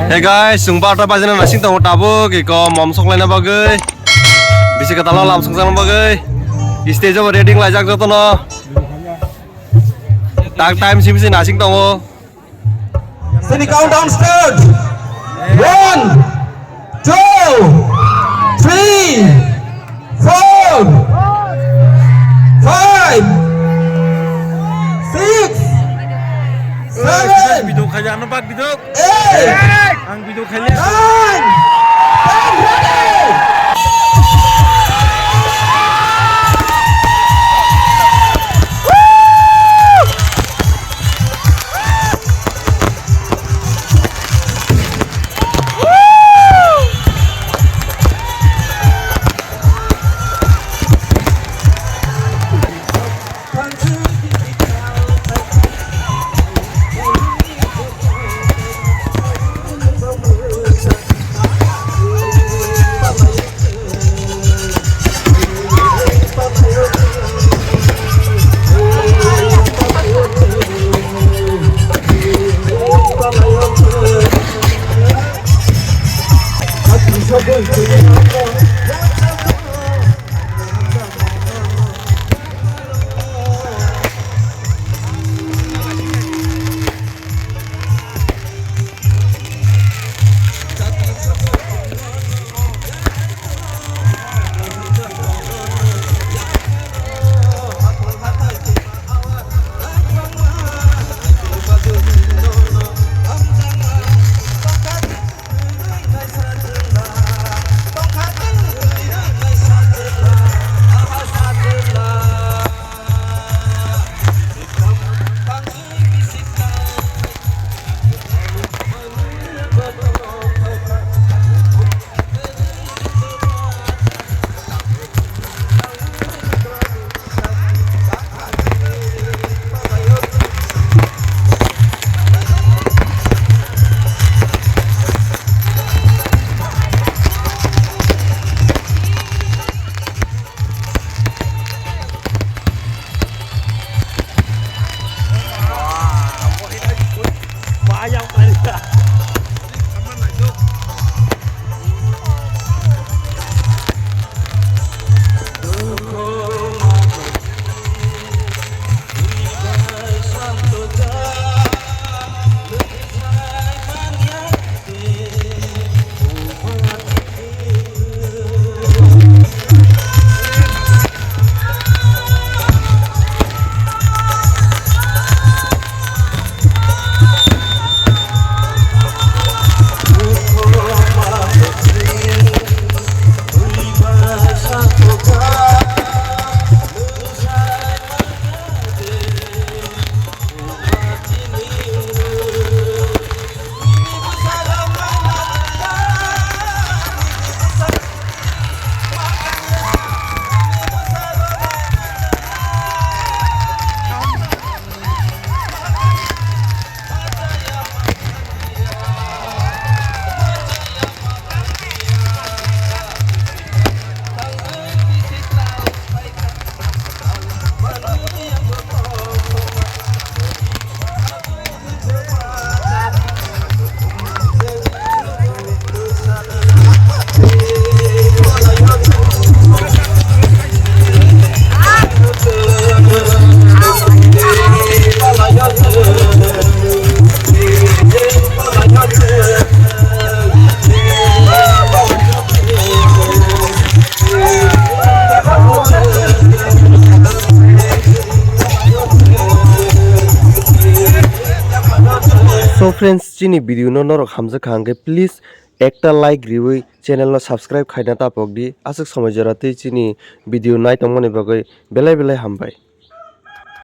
Hey guys, sungpa ata bajana nasing tong tabuk iko mom sok laina bagai. Bisi kata lo langsung sana bagai. Stage over rating lajak joto no. Tag time sih bisi nasing tong. Sini countdown start. 1, 2, 3, 4, 5, 6, 7, Biduk kaya ano pak biduk? 8, Ang biduk kaya. 9, 10, ready! So friends, chini video no norok hamza khange please ekta like riwi channel no subscribe khaina tapok di asuk samaj jarate chini video nai tongmani bagai belai belai hambai.